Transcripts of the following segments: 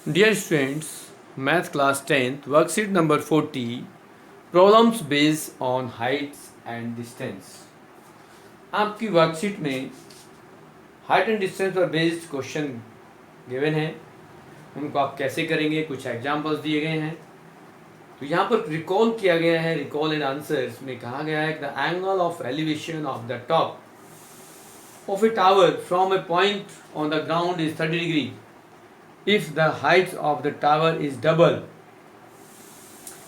Dear students, Math class 10th, worksheet number 40, problems based on heights and distance. आपकी worksheet में height and distance पर based question given है, उनको आप कैसे करेंगे, कुछ एग्जांपल्स दिए गए हैं। तो यहाँ पर रिकॉल किया गया है, रिकॉल एंड आंसर्स में कहा गया है the angle of elevation of the top of A tower from A point on the ground is 30 degree if the height of the tower is double,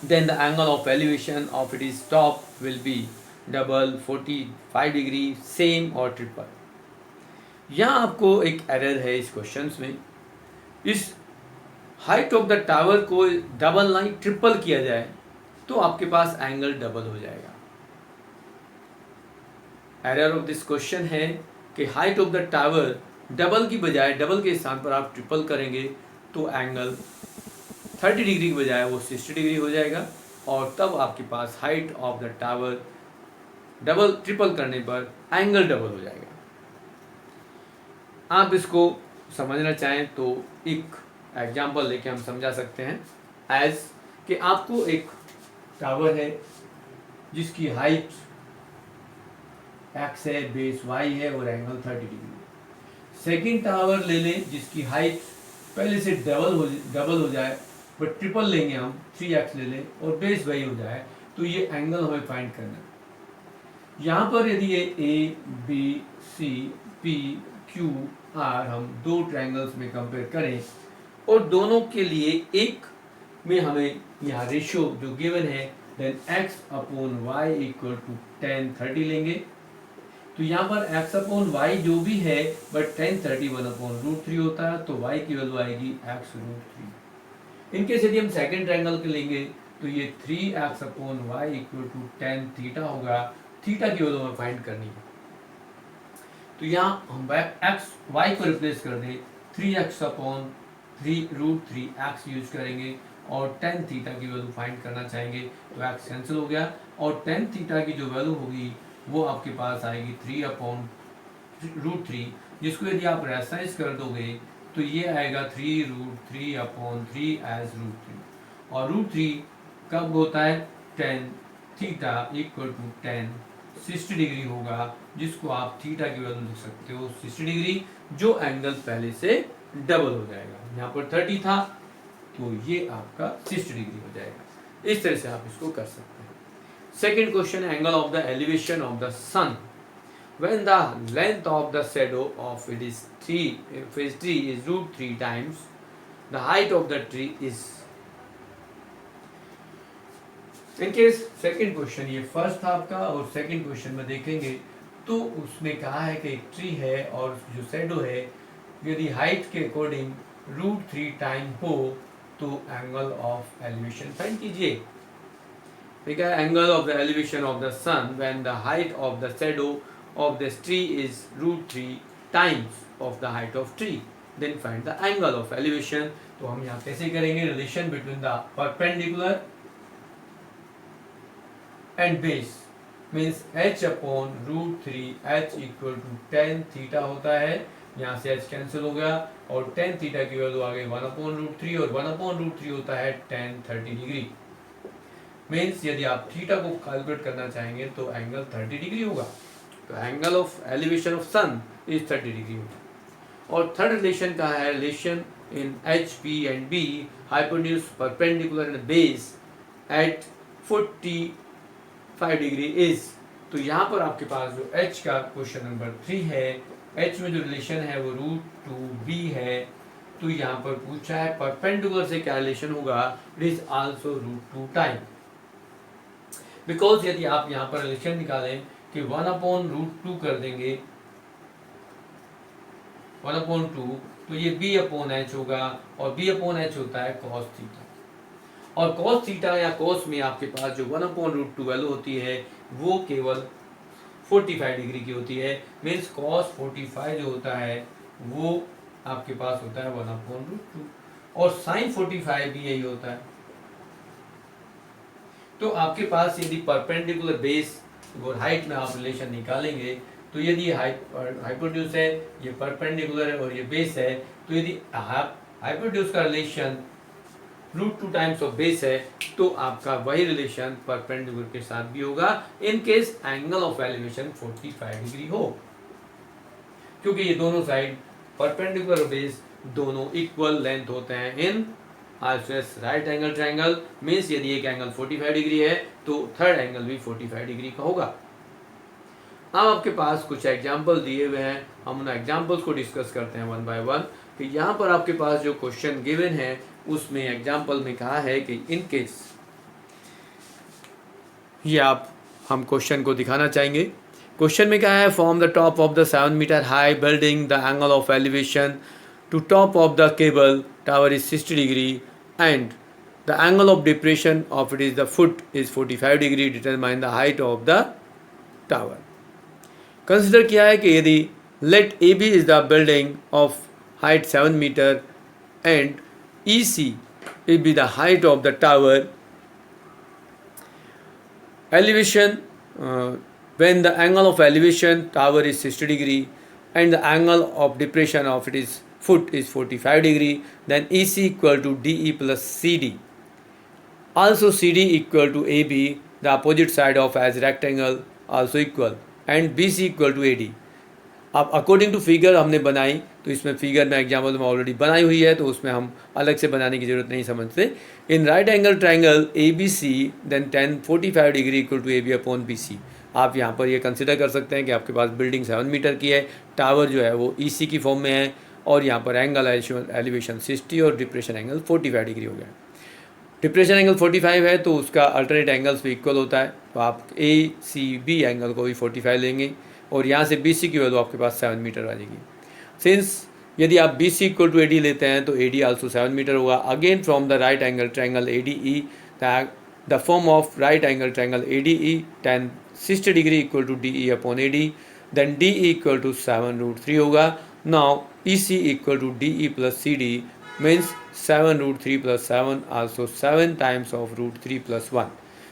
then the angle of elevation of its top will be double, 45 degree, same or triple. यहाँ आपको एक error है इस questions में। इस height of the tower को double नहीं triple किया जाए तो आपके पास एंगल डबल हो जाएगा। एरर ऑफ दिस क्वेश्चन है कि height of the tower double की बजाय, डबल के स्थान पर आप ट्रिपल करेंगे तो एंगल 30 डिग्री की बजाय वो 60 डिग्री हो जाएगा और तब आपके पास height of the tower double triple करने पर एंगल डबल हो जाएगा। आप इसको समझना चाहें तो एक एग्जांपल लेके हम समझा सकते हैं। एज कि आपको एक टावर है जिसकी हाइट x है, बेस y है और एंगल 30 डिग्री। सेकेंड टावर ले लें जिसकी हाइट पहले से डबल हो जाए, बट ट्रिपल लेंगे हम, 3x ले लें और बेस वही हो जाए, तो ये एंगल हमें फाइंड करना है। यहाँ पर यदि ये A B C P Q R हम दो ट्रायंगल्स में कंपेयर करें और दोनों के लिए एक में हमें यहाँ रेशियो जो गिवन है then x upon y equal to 10 30 लेंगे। तो यहाँ पर x अपॉन वाई जो भी है बट 10 31 अपॉन रूट 3 होता है, तो y की वैल्यू आएगी x रूट 3। इनकेस यदि हम सेकेंड ट्रायंगल के लेंगे तो ये 3x upon y equal to 10 theta होगा। थीटा की वैल्यू हमें फाइंड करनी है, तो यहाँ हम x y को रिप्लेस कर दें, 3x upon 3 root 3 x use करेंगे और 10 थीटा की वैल्यू फाइंड करना चाहेंगे तो x कैंसिल हो गया और 10 थीटा की जो वैल्यू होगी वो आपके पास आएगी 3 अपॉन रूट 3, जिसको यदि आप रेशनलाइज कर दोगे तो ये आएगा 3 रूट 3 अपॉन 3 एज रूट 3। और रूट 3 कब होता है 10 थीटा इक्वल टू 10 60 डिग्री होगा, जिसको आप थीटा की वैल्यू लिख सकते हो 60 डिग्री, जो एंगल पहले से डबल हो जाएगा। यहाँ पर 30 था तो ये आपका 60 डिग्री हो जाएगा। इस तरह से आप इसको कर सकते हैं। Second question, angle of the elevation of the sun when the length of the shadow of its tree is root 3 times the height of the tree is. In case second question ये first था आपका और second question में देखेंगे तो उसमें कहा है कि एक ट्री है और जो शेडो है यदि हाइट के अकॉर्डिंग रूट 3 टाइम हो तो एंगल ऑफ एलिवेशन फाइंड कीजिए। देखा angle of the elevation of the sun when the height of the shadow of this tree is root 3 times of the height of tree, then find the angle of elevation। तो हम यहाँ कैसे करेंगे, relation between the perpendicular and base means h upon root 3 h equal to 10 theta होता है, यहाँ से h cancel हो गया और 10 थीटा की वैल्यू आ गई 1 upon root 3 और 1 upon root 3 होता है 10 30 डिग्री। मीन्स यदि आप थीटा को कैलकुलेट करना चाहेंगे तो एंगल 30 डिग्री होगा, तो angle of elevation of sun is 30 degree होगा। और थर्ड रिलेशन का है relation in H P and B hypotenuse perpendicular and base at 45 degree is. तो यहाँ पर आपके पास जो एच का क्वेश्चन नंबर 3 है, एच में जो रिलेशन है वो रूट 2b है, तो यहाँ पर पूछा है परपेंडिकुलर से क्या रिलेशन होगा, it is also root 2 time. Because यदि आप यहाँ पर रिलेशन निकालें कि 1 अपॉन रूट 2 कर देंगे 1 अपॉन 2 तो ये b अपॉन एच होगा और b अपॉन एच होता है cos थीटा, और cos थीटा या cos में आपके पास जो 1 अपॉन रूट 2 वैल्यू होती है वो केवल 45 डिग्री की होती है। मीन्स cos 45 जो होता है वो आपके पास होता है 1 अपॉन रूट 2 और sin 45 भी यही होता है। तो आपके पास यदि परपेंडिकुलर बेस और हाइट में आप रिलेशन निकालेंगे तो यदि हाइपोटेन्यूज है, ये परपेंडिकुलर है और ये बेस है, तो यदि आप हाइपोटेन्यूज का रिलेशन √2 टाइम्स ऑफ बेस है, तो आपका वही रिलेशन परपेंडिकुलर के साथ भी होगा in case angle of elevation 45 degree हो, क्योंकि ये दोनों साइड परपेंडिकुलर बेस दोनों इक्वल लेंथ होते हैं in isosceles right angle triangle. Means यदि एक एंगल 45 डिग्री है तो थर्ड एंगल भी 45 डिग्री का होगा। अब आपके पास कुछ एग्जाम्पल दिए हुए हैं, हम उन एग्जाम्पल्स को डिस्कस करते हैं वन बाय वन। कि यहाँ पर आपके पास जो क्वेश्चन गिवन है उसमें एग्जाम्पल में कहा है कि इन केस, ये आप हम क्वेश्चन को दिखाना चाहेंगे। क्वेश्चन में क्या है, from the top of the 7 metre high building, the angle of elevation to top of the cable tower is 60 degree and the angle of depression of it is the foot is 45 degree, determine the height of the tower. Consider किया है कि यदि let A B is the building of height 7 metre and E C is B the height of the tower, elevation when the angle of elevation tower is 60 degree and the angle of depression of it is foot is 45 degree, then EC equal to DE plus CD. Also CD equal to AB, the opposite side of as rectangle also equal, and BC equal to AD. अब according to figure हमने बनाई, तो इसमें figure में example में already बनाई हुई है, तो उसमें हम अलग से बनाने की जरूरत नहीं समझते। In right angle triangle A B C then 1045 degree equal to A B upon B C. आप यहाँ पर ये कंसिडर कर सकते हैं कि आपके पास बिल्डिंग 7 मीटर की है, टावर जो है वो ई सी की फॉर्म में है, और यहाँ पर एंगल एलिवेशन 60 और डिप्रेशन एंगल 45 डिग्री हो गया। डिप्रेशन एंगल 45 है तो उसका अल्टरनेट एंगल्स भी इक्वल होता है, तो आप ए सी बी एंगल को भी 45 लेंगे, और यहाँ से बी सी की वैल्यू आपके पास 7 मीटर आ जाएगी। सिंस यदि आप B C equal to A D लेते हैं तो ए डी आल्सो 7 मीटर होगा। Again from the right angle triangle A D E, the from of right angle triangle A D E 10 60 degree equal to D E upon A D, then D E equal to 7√3 होगा। Now E C equal to D E plus C D means 7√3 plus 7 also 7 times of √3 plus 1.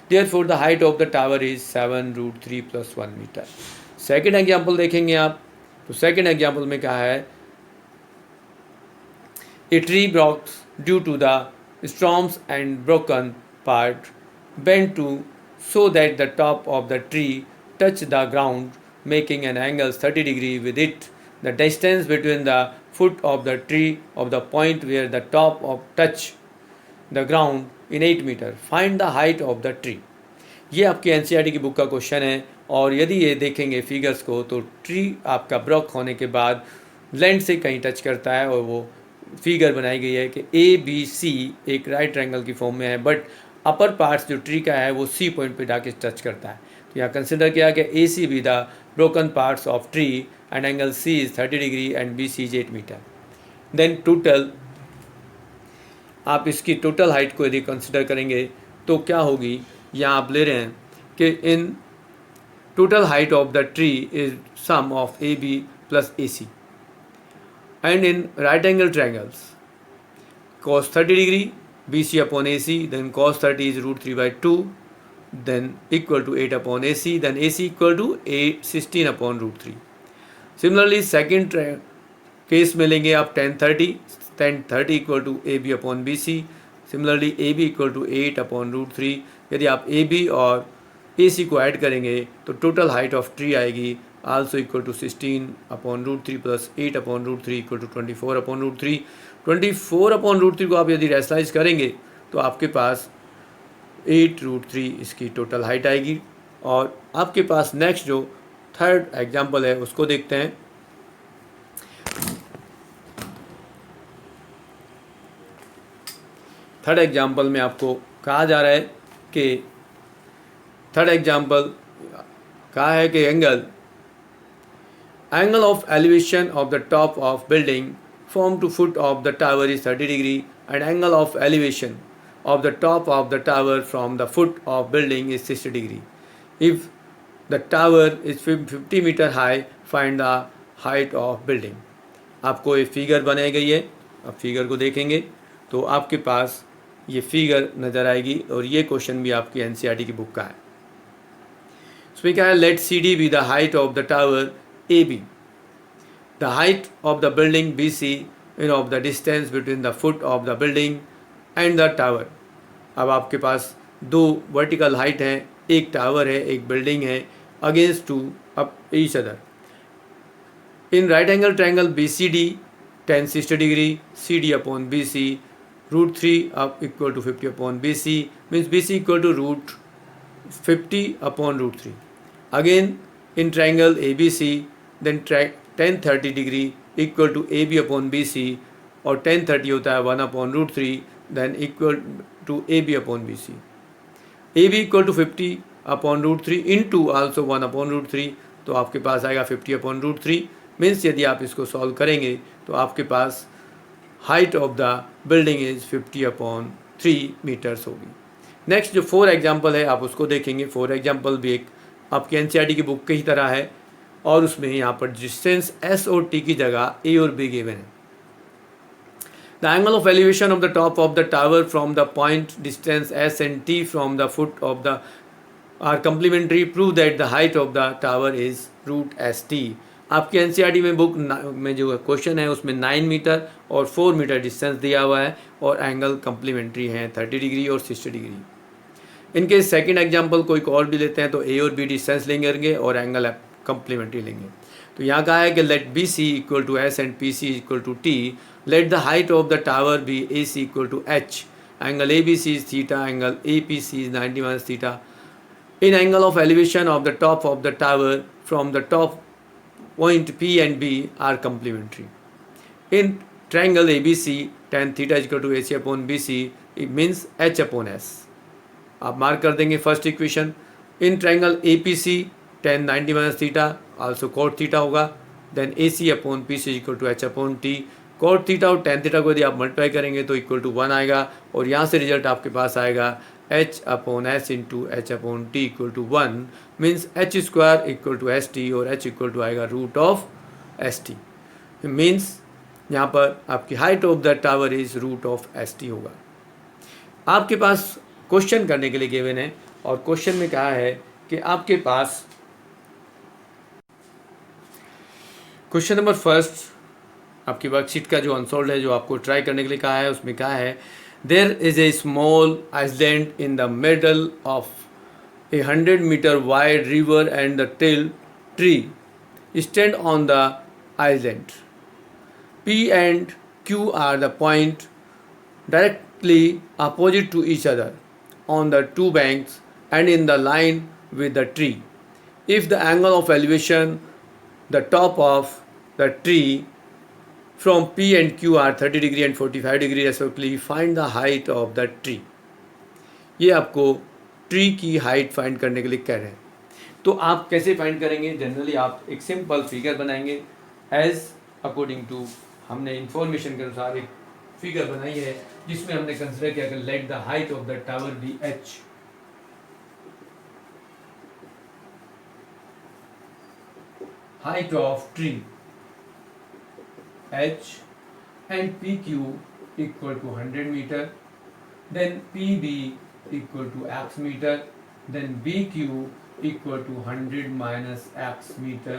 Therefore the height of the tower is 7√3 plus 1 meter. Second example देखेंगे आप, तो second example में क्या है, a tree breaks due to the storms and broken part bend to so that the top of the tree touch the ground making an angle 30 degree with it. The distance between the foot of the tree of the point where the top of touch the ground in 8 meter. Find the height of the tree. ये आपकी NCERT की book का question है, और यदि ये देखेंगे figures को तो ट्री आपका ब्रॉक होने के बाद लैंड से कहीं टच करता है, और वो फिगर बनाई गई है कि ए बी सी एक राइट ट्रायंगल की फॉर्म में है, बट अपर पार्ट्स जो ट्री का है वो सी पॉइंट पे जाके टच करता है। तो यहाँ कंसिडर किया कि A C B the broken parts of tree and angle C is 30 degree and B C is 8 metre. Then total आप इसकी टोटल हाइट को यदि कंसिडर करेंगे तो क्या होगी, यहाँ आप ले रहे हैं कि in total height of the tree is sum of A B plus A C, and in right angle triangles cos 30 degree BC upon AC, then cos 30 is √3/2, then equal to 8 upon AC, then AC equal to 16 upon √3. Similarly second case में लेंगे आप tan 30 equal to AB upon BC, similarly AB equal to 8 upon √3. यदि आप AB और AC को add करेंगे तो total height of tree आएगी also equal to 16 upon √3 plus 8 upon √3 equal to 24 upon √3. 24 upon √3 को आप यदि रेशनलाइज करेंगे तो आपके पास 8√3 इसकी टोटल हाइट आएगी। और आपके पास नेक्स्ट जो थर्ड एग्जांपल है उसको देखते हैं। थर्ड एग्जांपल में आपको कहा जा रहा है कि थर्ड एग्जांपल कहा है कि angle of elevation of the top of building form to foot of the tower is 30 degree and angle of elevation of the top of the tower from the foot of building is 60 degree. If the tower is 50 meter high, find the height of building. आपको ये figure बनाई गई है, अब figure को देखेंगे तो आपके पास ये फिगर नज़र आएगी, और ये क्वेश्चन भी आपकी एनसीईआरटी की बुक का है। इसमें क्या है, let C D B the height of the tower A B, the height of the building BC of the distance between the foot of the building and the tower. अब आपके पास दो vertical height हैं, एक tower है, एक building है, against to up each other. In right angle triangle BCD, tan 60 degree, CD upon BC, root 3 up equal to 50 upon BC, means BC equal to root 50 upon root 3. Again in triangle ABC, then tan 30 degree equal to AB upon BC, और tan 30 होता है 1 upon root 3, then equal to AB upon BC. AB equal to 50 upon root 3 into also 1 upon root 3, तो आपके पास आएगा 50 upon root 3. Means यदि आप इसको सॉल्व करेंगे तो आपके पास height of the building is 50 upon 3 metres होगी. नेक्स्ट जो 4 एग्जाम्पल है आप उसको देखेंगे. 4 एग्जाम्पल भी एक आपकी एनसीईआरटी की बुक की ही तरह है, और उसमें यहाँ पर डिस्टेंस एस और टी की जगह ए और बी गिवन है. The angle of elevation of the top of the tower from the point distance S and T from the foot of the are complementary. Prove that the height of the tower is root S T. आपकी NCERT में book में जो question है उसमें 9 metre और 4 metre distance दिया हुआ है, और एंगल कम्प्लीमेंट्री हैं 30 डिग्री और 60 डिग्री. इनके सेकंड एग्जांपल कोई और भी लेते हैं तो ए और बी डिस्टेंस लेंगे और एंगल कम्प्लीमेंट्री लेंगे. तो यहाँ कहा है कि let B C equal to S and P C equal to T. Let the height of the tower B A C equal to H. Angle A B C is theta, angle A P C is 90 minus theta. In angle of elevation of the top of the tower from the top point P and B are complementary. In triangle ABC, tan theta is equal to AC upon BC, it means H upon S. आप mark कर देंगे first equation. In triangle APC, tan 90 minus theta also cot theta होगा. Then AC upon PC is equal to H upon T. cot theta और tan theta को यदि आप multiply करेंगे तो इक्वल टू 1 आएगा, और यहाँ से रिजल्ट आपके पास आएगा H upon S into H upon T equal to 1. Means H square equal to S T, और H इक्वल टू आएगा root of S T. Means यहाँ पर आपकी height of the tower is root of S T होगा. आपके पास question करने के लिए गिवन है, और क्वेश्चन में कहा है कि आपके पास क्वेश्चन नंबर फर्स्ट आपकी वर्कशीट का जो अनसॉल्व्ड है, जो आपको ट्राई करने के लिए कहा है, उसमें कहा है there is a small island in the middle of a 100-meter wide river and the tree stand on the island. P and Q are the point directly opposite to each other on the two banks and in the line with the tree. If the angle of elevation, the top of the tree from P and Q are 30 degree and 45 degree respectively, find the height of the tree. ये आपको tree की height find करने के लिए कह रहे हैं. तो आप कैसे फाइंड करेंगे? जनरली आप एक सिंपल फिगर बनाएंगे एज अकॉर्डिंग टू हमने इंफॉर्मेशन के अनुसार एक फिगर बनाई है, जिसमें हमने कंसिडर किया कि let the height of the tower B H. Height of tree H and P Q equal to 100 metre. Then P B equal to x meter, then BQ equal to 100 minus x meter,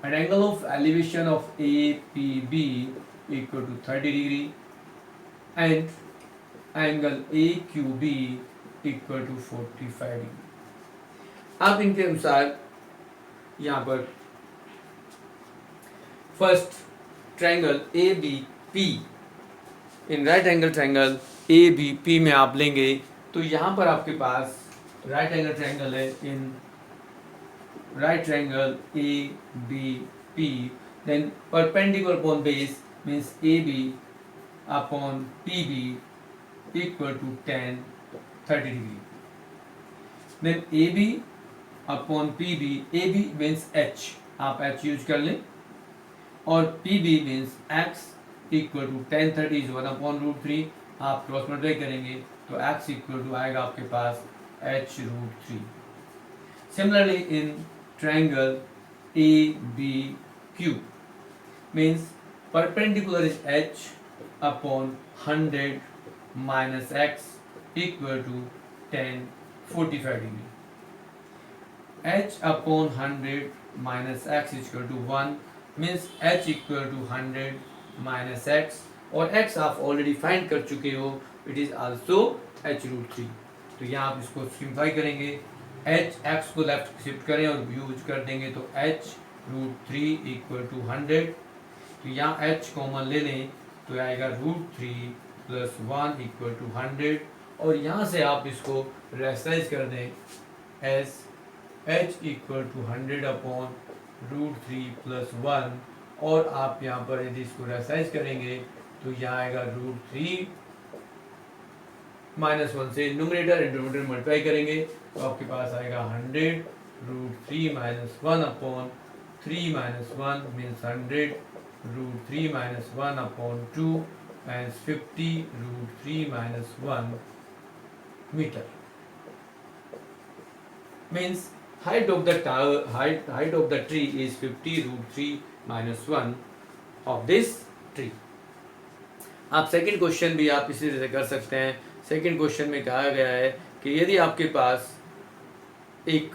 and angle of elevation of APB equal to 30 degree, and angle AQB equal to 45 degree. आप इनके अनुसार यहाँ पर first triangle ABP, इन right angle triangle ABP में आप लेंगे तो यहाँ पर आपके पास राइट एंगल ट्रायंगल है. In right triangle ABP, then perpendicular upon base means AB upon PB equal to tan 30 degree. Then AB upon PB, AB means H, आप H use कर लें, और PB means X equal to tan 30 is 1 upon root 3. आप cross multiply करेंगे तो x equal to आएगा आपके पास h root 3. Similarly in triangle ABQ means perpendicular is h upon 100 minus x equal to tan 45 degree. h upon 100 minus x equal to 1 means h equal to 100 minus X, और X आप already find कर चुके हो, it is also H root three. तो यहाँ आप इसको simplify करेंगे, एच एक्स को लेफ्ट शिफ्ट करें और यूज कर देंगे तो H root three equal to 100। तो यहाँ एच कॉमन ले लें तो आएगा root three plus one equal to 100, और यहाँ से आप इसको रेशनलाइज कर दें as H equal to 100 upon root three plus one, और आप यहाँ पर यदि इसको रेशनलाइज करेंगे तो यहाँ आएगा रूट थ्री माइनस वन से न्यूमरेटर एंड डिनोमिनेटर मल्टीप्लाई करेंगे तो आपके पास आएगा 100 root three minus one upon three minus one means 100 root three minus one upon two means 50 root three minus one metre. means height of the tower height of the tree is 50 root 3 minus 1 of this tree। आप second question भी आप इसी तरह से कर सकते हैं। Second question में कहा गया है कि यदि आपके पास एक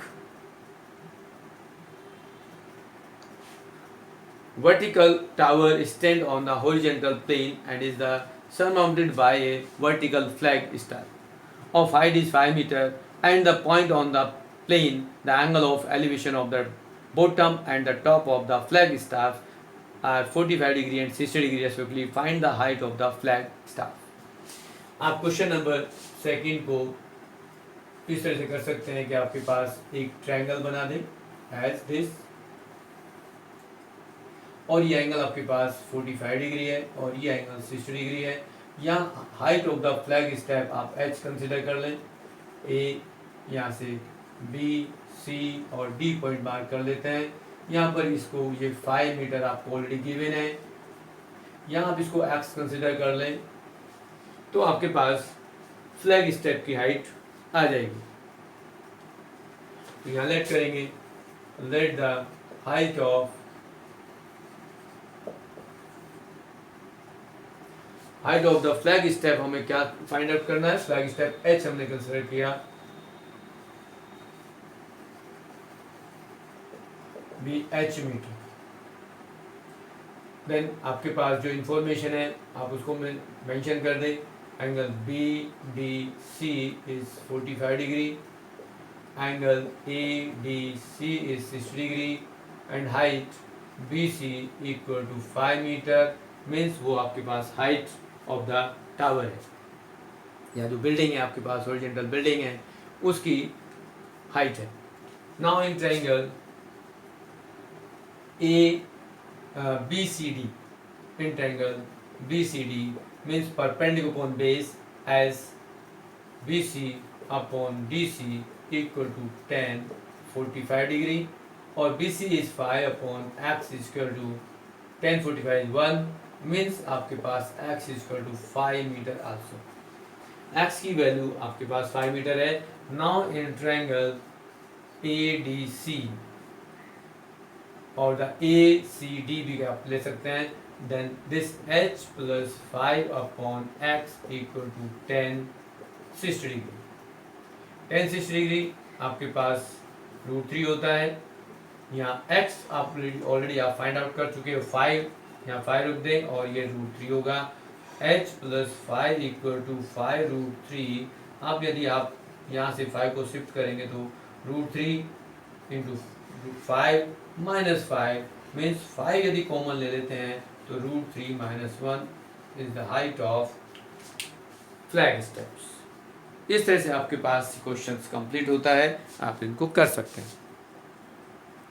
vertical tower stand on the horizontal plane and is the surmounted by a vertical flag staff of height is 5 meter and the point on the plane, the angle of elevation of the bottom and the top of the flag staff are 45 degree and 60 degree respectively. Find the height of the flag staff। आप question number second को इस तरह से कर सकते हैं कि आपके पास एक ट्रायंगल बना दें एज दिस, और ये एंगल आपके पास 45 डिग्री है और ये एंगल 60 डिग्री है। यहाँ height of the flag step आप h कंसिडर कर लें, ए यहाँ से बी सी और डी पॉइंट मार्क कर लेते हैं। यहाँ पर इसको ये 5 मीटर आपको ऑलरेडी गिवन है, यहाँ आप इसको x कंसिडर कर लें तो आपके पास फ्लैग स्टेप की हाइट आ जाएगी। तो यहाँ लेट करेंगे, late the height of the flag step हमें क्या फाइंड आउट करना है, फ्लैग स्टेप h हमने कंसिडर किया, बी h मीटर। देन आपके पास जो इंफॉर्मेशन है आप उसको मेंशन कर दें, angle B D C is 45 degree, angle A D C is 60 degree and height B C equal to 5 metre. Means वो आपके पास हाइट ऑफ द टावर है, या जो बिल्डिंग है आपके पास हॉरिजॉन्टल बिल्डिंग है उसकी हाइट है। Now in triangle A B C D, in triangle BCD means perpendicular upon base as BC upon DC equal to tan 45 degree, और BC is 5 upon x is equal to tan 45 is 1 means आपके पास x is equal to 5 meter also। x की value आपके पास 5 metre है। now in triangle ADC और the ACD भी आप ले सकते हैं, then this h plus 5 upon x equal to tan 60 degree। tan 60 degree आपके पास √3 होता है। यहाँ x आप ऑलरेडी आप फाइंड आउट कर चुके हो 5, यहाँ 5 रख दें और ये √3 होगा। h plus 5 equal to 5 √3। अब यदि आप यहाँ से 5 को शिफ्ट करेंगे तो √3 इंटू 5 माइनस 5 मीन्स 5 यदि कॉमन ले लेते हैं तो √3 minus 1 is the height of flag steps. इस तरह से आपके पास क्वेश्चंस कंप्लीट होता है, आप इनको कर सकते हैं।